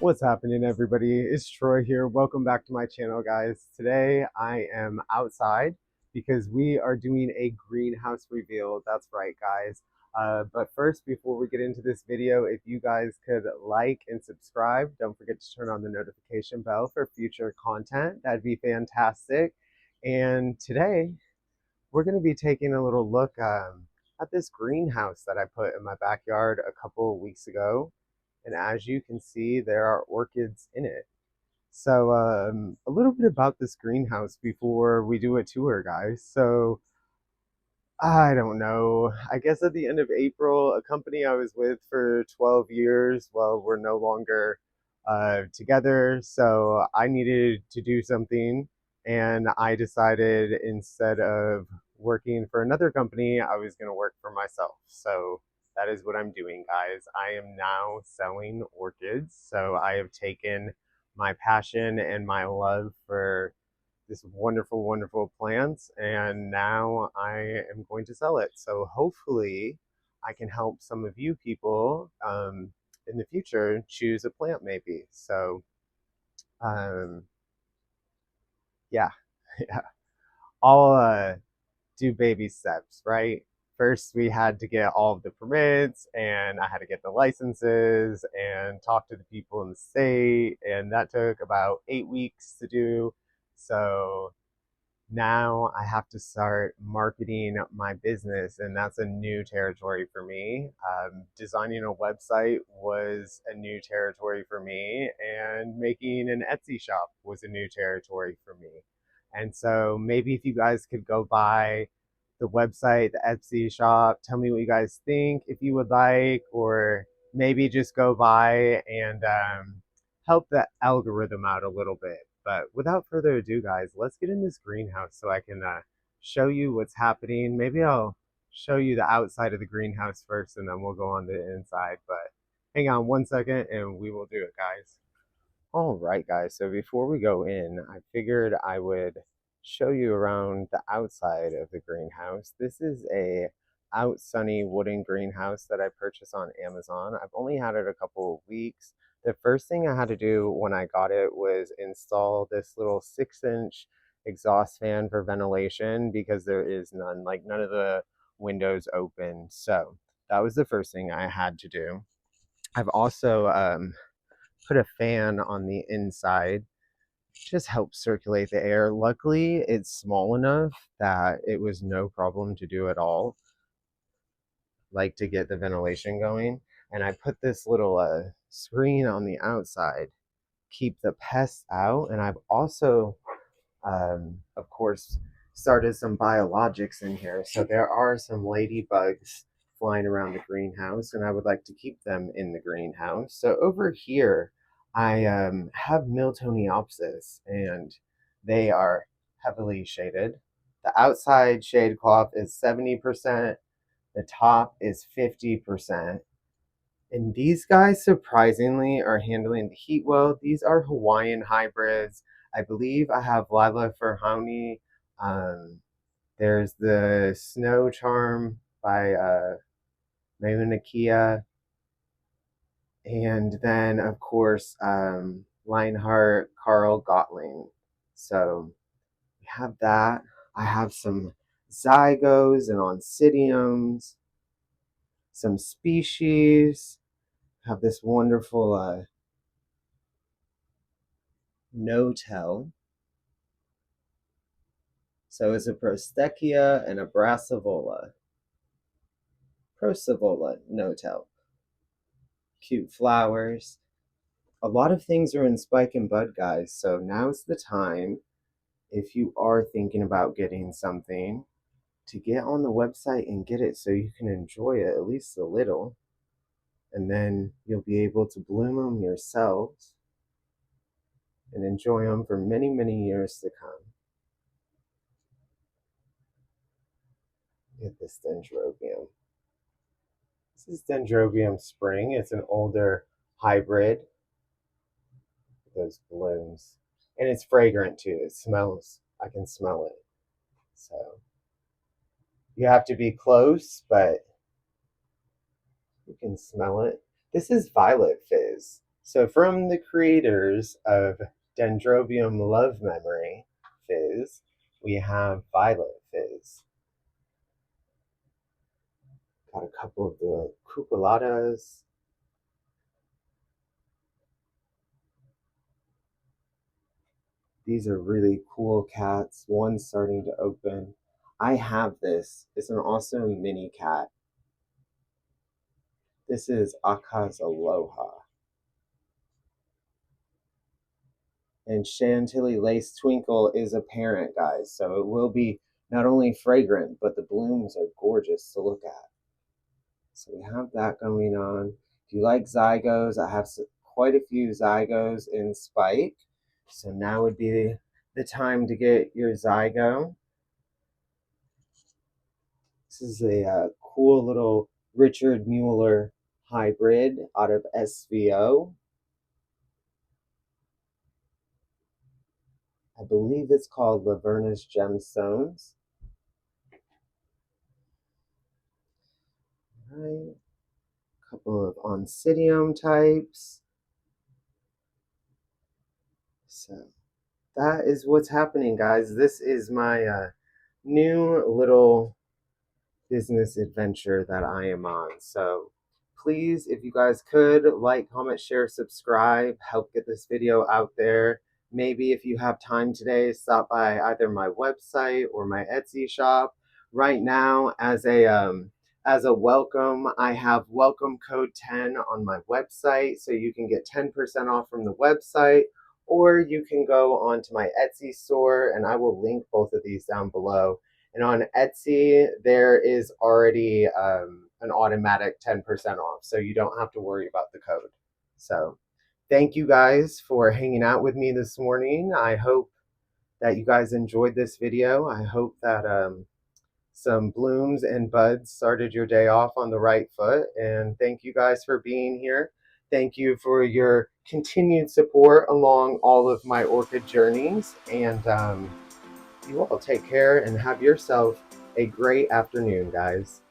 What's happening, everybody? It's Troy here. Welcome back to my channel, guys. Today I am outside because we are doing a greenhouse reveal. That's right, guys. But first, before we get into this video, if you guys could like and subscribe, don't forget to turn on the notification bell for future content. That'd be fantastic. And today we're going to be taking a little look at this greenhouse that I put in my backyard a couple of weeks ago. And as you can see, there are orchids in it. So a little bit about this greenhouse before we do a tour, guys. So I don't know. I guess at the end of April, a company I was with for 12 years, well, we're no longer together. So I needed to do something. And I decided instead of working for another company, I was going to work for myself. So that is what I'm doing, guys. I am now selling orchids. So I have taken my passion and my love for this wonderful, wonderful plants, and now I am going to sell it. So hopefully I can help some of you people in the future choose a plant maybe. So um, yeah, yeah. I'll do baby steps, right? First, we had to get all of the permits, and I had to get the licenses and talk to the people in the state, and that took about 8 weeks to do. So now I have to start marketing my business, and that's a new territory for me. Designing a website was a new territory for me, and making an Etsy shop was a new territory for me. And so maybe if you guys could go by the website, the Etsy shop, tell me what you guys think if you would like, or maybe just go by and help the algorithm out a little bit. But without further ado, guys, let's get in this greenhouse so I can show you what's happening. Maybe I'll show you the outside of the greenhouse first, and then we'll go on to the inside. But hang on one second and we will do it, guys. All right, guys, so before we go in, I figured I would show you around the outside of the greenhouse. This is a out sunny wooden greenhouse that I purchased on Amazon. I've only had it a couple of weeks. The first thing I had to do when I got it was install this little 6-inch exhaust fan for ventilation because there is none, like none of the windows open. So that was the first thing I had to do. I've also put a fan on the inside, just helps circulate the air. Luckily, it's small enough that it was no problem to do at all, like to get the ventilation going. And I put this little screen on the outside, keep the pests out. And I've also, of course, started some biologics in here. So there are some ladybugs flying around the greenhouse, and I would like to keep them in the greenhouse. So over here, I have Miltoniopsis, and they are heavily shaded. The outside shade cloth is 70%, the top is 50%. And these guys surprisingly are handling the heat well. These are Hawaiian hybrids. I believe I have Lila Furhouni. Um, there's the Snow Charm by Mauna Kea. And then, of course, Lionheart Carl Gottling. So we have that. I have some zygos and oncidiums, some species. I have this wonderful no-tell. So it's a Prostechia and a Brassivola. Prosavola no-tell. Cute flowers. A lot of things are in spike and bud, guys, so now's the time, if you are thinking about getting something, to get on the website and get it so you can enjoy it at least a little, and then you'll be able to bloom them yourselves and enjoy them for many, many years to come. Get this Dendrobium. This is Dendrobium Spring. It's an older hybrid. Those blooms. And it's fragrant too. It smells. I can smell it. So you have to be close, but you can smell it. This is Violet Fizz. So from the creators of Dendrobium Love Memory Fizz, we have Violet Fizz. Got a couple of the cucullatas. These are really cool cats. One's starting to open. I have this. It's an awesome mini cat. This is Aka's Aloha. And Chantilly Lace Twinkle is a parent, guys. So it will be not only fragrant, but the blooms are gorgeous to look at. So we have that going on. If you like zygos, I have quite a few zygos in Spike. So now would be the time to get your zygo. This is a cool little Richard Mueller hybrid out of SVO. I believe it's called Laverna's Gemstones. All right. A couple of Oncidium types. So that is what's happening, guys. This is my new little business adventure that I am on. So please, if you guys could, like, comment, share, subscribe, help get this video out there. Maybe if you have time today, stop by either my website or my Etsy shop. Right now, as a welcome, I have welcome code 10 on my website, so you can get 10% off from the website, or you can go onto my Etsy store, and I will link both of these down below. And on Etsy, there is already an automatic 10% off, so you don't have to worry about the code. So thank you guys for hanging out with me this morning. I hope that you guys enjoyed this video. I hope that some blooms and buds started your day off on the right foot. And thank you guys for being here. Thank you for your continued support along all of my orchid journeys. And you all take care and have yourself a great afternoon, guys.